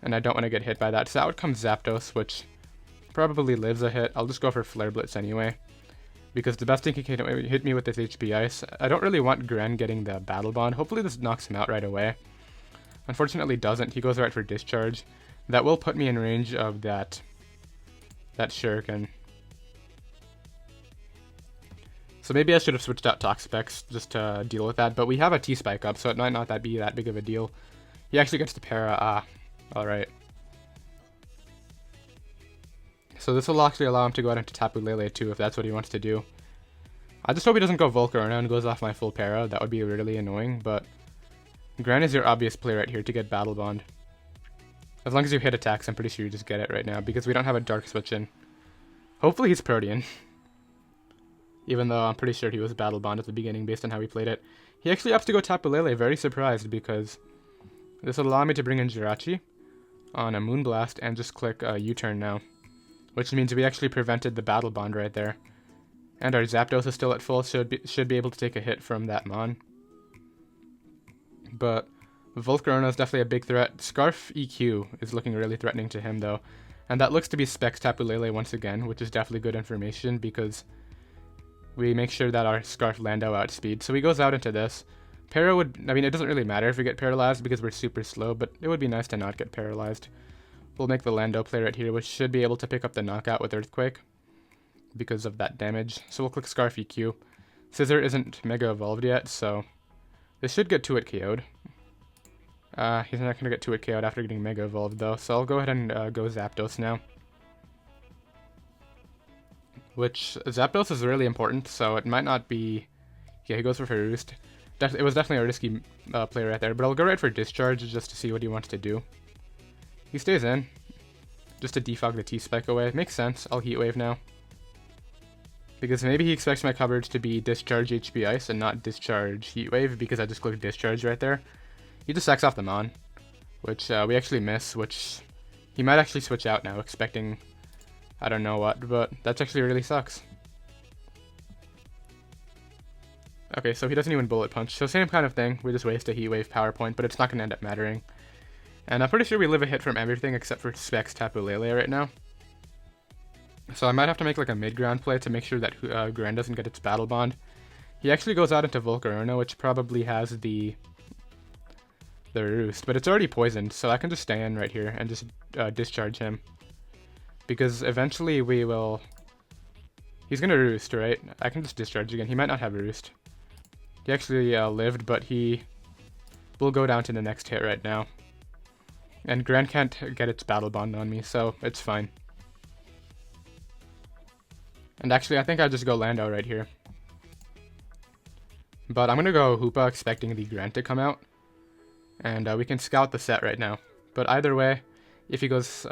And I don't want to get hit by that. So out comes Zapdos, which probably lives a hit. I'll just go for Flare Blitz anyway, because the best thing he can hit me with is HP Ice. I don't really want Gran getting the Battle Bond. Hopefully this knocks him out right away. Unfortunately doesn't. He goes right for Discharge. That will put me in range of that Shuriken. So maybe I should have switched out Toxapex just to deal with that, but we have a T-Spike up, so it might not be that big of a deal. He actually gets the Para. Alright. So this will actually allow him to go out into Tapu Lele too, if that's what he wants to do. I just hope he doesn't go Volcarona and goes off my full Para. That would be really annoying, but Gran is your obvious play right here to get Battle Bond. As long as you hit attacks, I'm pretty sure you just get it right now, because we don't have a Dark Switch in. Hopefully he's Protean. Even though I'm pretty sure he was Battle Bond at the beginning based on how he played it. He actually opts to go Tapu Lele, very surprised, because this will allow me to bring in Jirachi on a Moonblast and just click U-turn now. Which means we actually prevented the Battle Bond right there. And our Zapdos is still at full, should be able to take a hit from that mon. But Volcarona is definitely a big threat. Scarf EQ is looking really threatening to him though. And that looks to be Specs Tapu Lele once again, which is definitely good information because we make sure that our Scarf Lando outspeed. So he goes out into this. Para would, I mean, it doesn't really matter if we get paralyzed because we're super slow, but it would be nice to not get paralyzed. We'll make the Lando play right here, which should be able to pick up the knockout with Earthquake because of that damage. So we'll click Scarf EQ. Scissor isn't Mega Evolved yet, so this should get 2-hit KO'd. He's not going to get 2-hit KO'd after getting Mega Evolved though, so I'll go ahead and go Zapdos now. Which, Zapdos is really important, so it might not be... Yeah, he goes for Roost. It was definitely a risky play right there, but I'll go right for Discharge just to see what he wants to do. He stays in, just to defog the T-Spike away. Makes sense, I'll Heat Wave now. Because maybe he expects my coverage to be Discharge HP Ice and not Discharge Heat Wave because I just clicked Discharge right there. He just sacks off the Mon, which we actually miss, which he might actually switch out now, expecting I don't know what, but that actually really sucks. Okay, so he doesn't even Bullet Punch, so same kind of thing, we just waste a Heat Wave power point, but it's not going to end up mattering. And I'm pretty sure we live a hit from everything except for Specs Tapu Lele right now. So I might have to make like a mid-ground play to make sure that Gran doesn't get its Battle Bond. He actually goes out into Volcarona, which probably has the Roost, but it's already poisoned, so I can just stay in right here and just discharge him. Because eventually we will... He's gonna Roost, right? I can just discharge again. He might not have a Roost. He actually lived, but he will go down to the next hit right now. And Gran can't get its Battle Bond on me, so it's fine. And actually, I think I'll just go Lando right here. But I'm gonna go Hoopa, expecting the Gran to come out. And we can scout the set right now. But either way, if he goes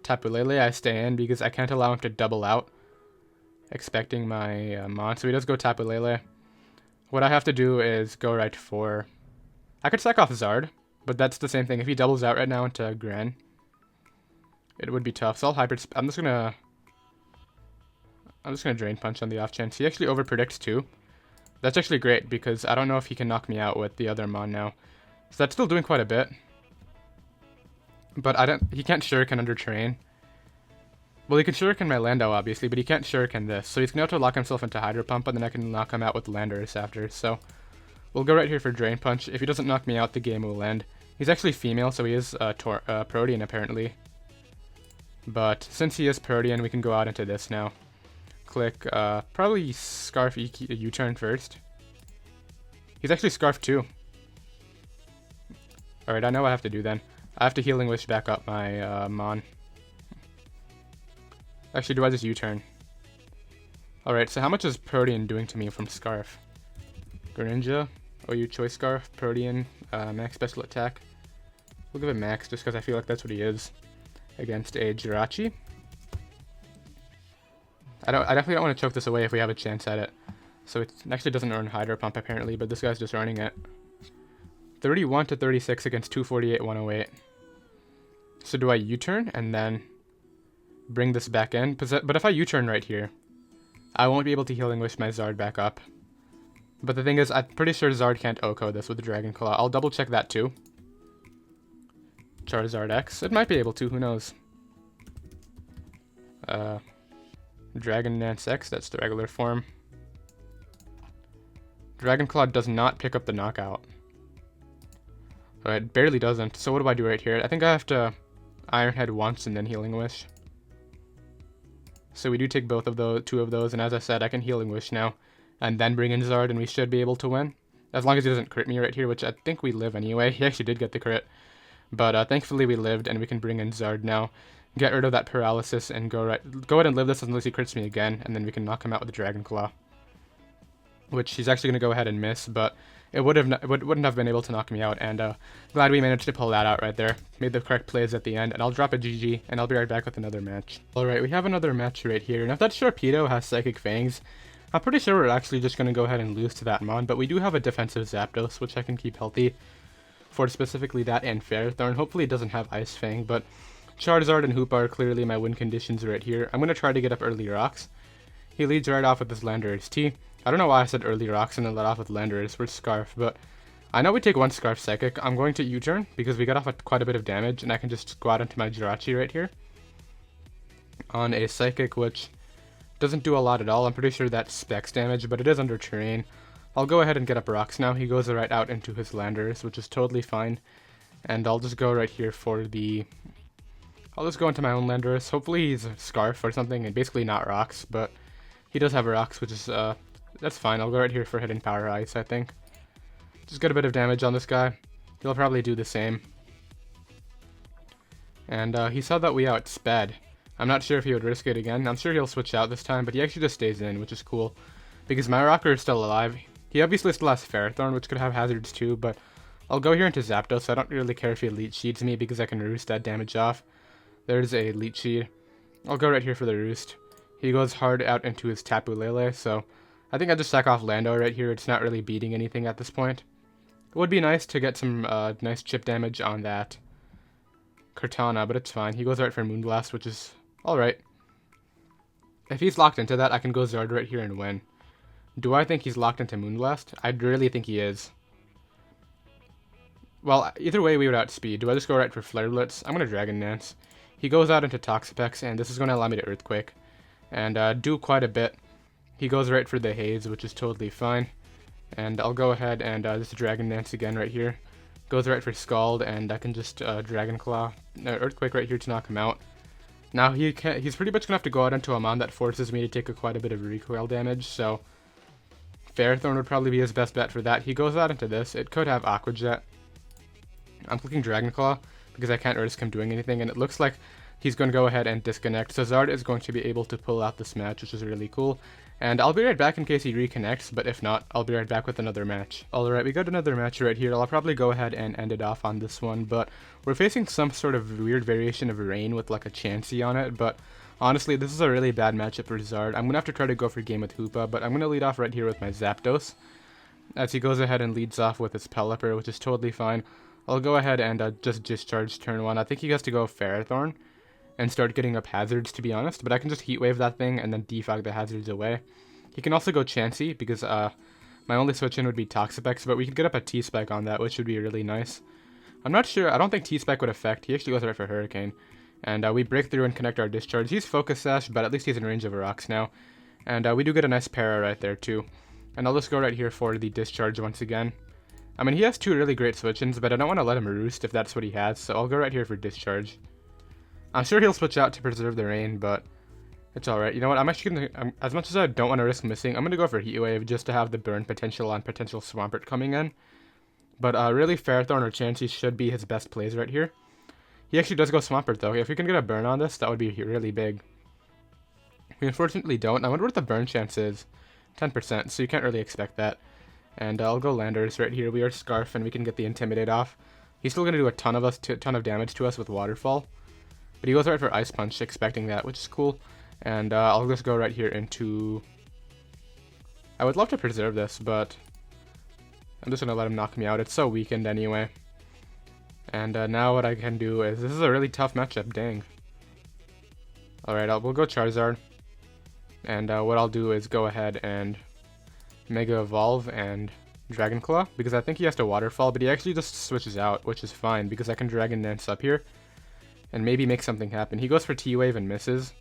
Tapu Lele, I stay in because I can't allow him to double out, expecting my Mon. So he does go Tapu Lele. What I have to do is go right for... I could sack off Zard, but that's the same thing. If he doubles out right now into Gran, it would be tough. So I'll Hyper... I'm just gonna Drain Punch on the off chance. He actually overpredicts too. That's actually great because I don't know if he can knock me out with the other Mon now. So that's still doing quite a bit. But he can't Shuriken under Terrain. Well, he can Shuriken my Lando, obviously, but he can't Shuriken this. So he's going to have to lock himself into Hydro Pump, and then I can knock him out with Landorus after. So we'll go right here for Drain Punch. If he doesn't knock me out, the game will end. He's actually female, so he is Protean, apparently. But since he is Protean, we can go out into this now. Click, probably Scarf U-turn first. He's actually Scarf too. Alright, I know what I have to do then. I have to Healing Wish back up my Mon. Actually, do I just U-turn? Alright, so how much is Protean doing to me from Scarf? Greninja, OU Choice Scarf, Protean, max special attack. We'll give it max just because I feel like that's what he is against a Jirachi. I definitely don't want to choke this away if we have a chance at it. So it actually doesn't earn Hydro Pump apparently, but this guy's just running it. 31 to 36 against 248, 108. So do I U-turn and then bring this back in? But if I U-turn right here, I won't be able to Healing Wish my Zard back up. But the thing is, I'm pretty sure Zard can't OHKO this with the Dragon Claw. I'll double check that too. Charizard X. It might be able to, who knows. Dragon Dance X, that's the regular form. Dragon Claw does not pick up the knockout. It barely doesn't. So what do I do right here? I think I have to Iron Head once and then Healing Wish. So we do take both of those, two of those, and as I said, I can Healing Wish now, and then bring in Zard, and we should be able to win. As long as he doesn't crit me right here, which I think we live anyway. He actually did get the crit. But thankfully we lived, and we can bring in Zard now. Get rid of that paralysis, and go ahead and live this unless he crits me again, and then we can knock him out with the Dragon Claw. Which he's actually going to go ahead and miss, but it wouldn't have been able to knock me out, and glad we managed to pull that out right there. Made the correct plays at the end, and I'll drop a GG, and I'll be right back with another match. Alright, we have another match right here, and if that Sharpedo has Psychic Fangs, I'm pretty sure we're actually just going to go ahead and lose to that Mon, but we do have a defensive Zapdos, which I can keep healthy for specifically that and Ferrothorn. Hopefully it doesn't have Ice Fang, but Charizard and Hoopa are clearly my win conditions right here. I'm going to try to get up early rocks. He leads right off with this Landorus T. I don't know why I said early rocks and then let off with Landorus for Scarf, but I know we take one Scarf Psychic. I'm going to U-turn because we got off quite a bit of damage, and I can just go out into my Jirachi right here on a Psychic, which doesn't do a lot at all. I'm pretty sure that's specs damage, but it is under terrain. I'll go ahead and get up rocks now. He goes right out into his Landers, which is totally fine. And I'll just go right here for the... I'll just go into my own Landers. Hopefully he's a Scarf or something, and basically not rocks, but he does have rocks, which is, that's fine. I'll go right here for hitting Power Ice, I think. Just get a bit of damage on this guy. He'll probably do the same. And he saw that we outsped. I'm not sure if he would risk it again. I'm sure he'll switch out this time, but he actually just stays in, which is cool. Because my Rocker is still alive. He obviously still has Ferrothorn, which could have hazards too, but I'll go here into Zapdos, so I don't really care if he Leech Seeds me because I can Roost that damage off. There's a Leech Seed. I'll go right here for the Roost. He goes hard out into his Tapu Lele, so I think I just sack off Lando right here. It's not really beating anything at this point. It would be nice to get some nice chip damage on that Cortana, but it's fine. He goes right for Moonblast, which is alright. If he's locked into that, I can go Zard right here and win. Do I think he's locked into Moonblast? I really think he is. Well, either way we would outspeed. Do I just go right for Flare Blitz? I'm going to Dragon Dance. He goes out into Toxapex, and this is going to allow me to Earthquake. And do quite a bit. He goes right for the Haze, which is totally fine. And I'll go ahead and just Dragon Dance again right here. Goes right for Scald, and I can just Dragon Claw, Earthquake right here to knock him out. Now he's pretty much going to have to go out into a Mon that forces me to take quite a bit of recoil damage, so Ferrothorn would probably be his best bet for that. He goes out into this. It could have Aqua Jet. I'm clicking Dragon Claw because I can't risk him doing anything, and it looks like he's going to go ahead and disconnect. So Zard is going to be able to pull out this match, which is really cool. And I'll be right back in case he reconnects, but if not, I'll be right back with another match. Alright, we got another match right here. I'll probably go ahead and end it off on this one, but we're facing some sort of weird variation of Rain with like a Chansey on it, but honestly, this is a really bad matchup for Zard. I'm going to have to try to go for game with Hoopa, but I'm going to lead off right here with my Zapdos, as he goes ahead and leads off with his Pelipper, which is totally fine. I'll go ahead and just Discharge turn 1. I think he has to go Ferrothorn and start getting up hazards, to be honest, but I can just Heat Wave that thing and then defog the hazards away. He can also go Chansey, because my only switch in would be Toxapex, but we could get up a T-Spike on that, which would be really nice. I'm not sure, I don't think T-Spike would affect. He actually goes right for Hurricane. And we break through and connect our Discharge. He's Focus Sash, but at least he's in range of rocks now. And we do get a nice para right there too. And I'll just go right here for the Discharge once again. I mean, he has two really great switch-ins, but I don't want to let him Roost if that's what he has, so I'll go right here for Discharge. I'm sure he'll switch out to preserve the Rain, but it's alright. You know what, I'm actually going to, as much as I don't want to risk missing, I'm going to go for Heat Wave just to have the burn potential on potential Swampert coming in. But really, Ferrothorn or Chansey should be his best plays right here. He actually does go Swampert though. If we can get a burn on this, that would be really big. We unfortunately don't. I wonder what the burn chance is. 10%, so you can't really expect that. And I'll go Landers right here. We are Scarf, and we can get the Intimidate off. He's still going to do a ton of damage to us with Waterfall. But he goes right for Ice Punch, expecting that, which is cool. And I'll just go right here into... I would love to preserve this, but I'm just going to let him knock me out. It's so weakened anyway. And now what I can do is... This is a really tough matchup, dang. Alright, we'll go Charizard. And what I'll do is go ahead and Mega Evolve and Dragon Claw, because I think he has to Waterfall, but he actually just switches out, which is fine, because I can Dragon Dance up here and maybe make something happen. He goes for T-Wave and misses.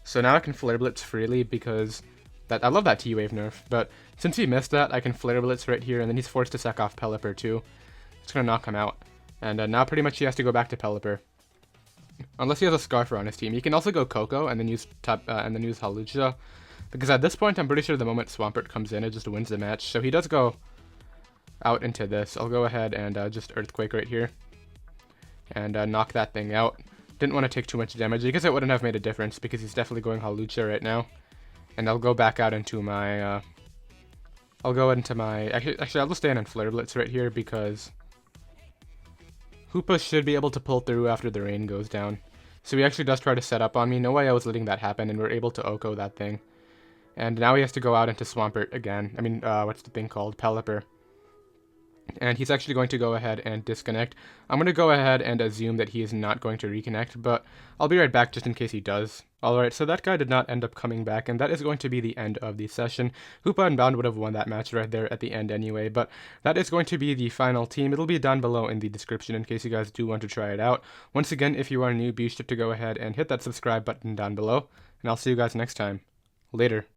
So now I can Flare Blitz freely, because I love that T-Wave nerf, but since he missed that, I can Flare Blitz right here, and then he's forced to sack off Pelipper too. It's going to knock him out. And now pretty much he has to go back to Pelipper. Unless he has a Scarfer on his team. He can also go Coco and then use Hawlucha. Because at this point, I'm pretty sure the moment Swampert comes in, it just wins the match. So he does go out into this. I'll go ahead and just Earthquake right here. And knock that thing out. Didn't want to take too much damage because it wouldn't have made a difference, because he's definitely going Hawlucha right now. And I'll go back out into my... Actually, I'll just stay in Flare Blitz right here, because Hoopa should be able to pull through after the Rain goes down. So he actually does try to set up on me. No way I was letting that happen, and we're able to Oko that thing. And now he has to go out into Swampert again. I mean, what's the thing called? Pelipper. and he's actually going to go ahead and disconnect. I'm going to go ahead and assume that he is not going to reconnect, but I'll be right back just in case he does. Alright, so that guy did not end up coming back, and that is going to be the end of the session. Hoopa-Unbound would have won that match right there at the end anyway, but that is going to be the final team. It'll be down below in the description in case you guys do want to try it out. Once again, if you are new, be sure to go ahead and hit that subscribe button down below, and I'll see you guys next time. Later.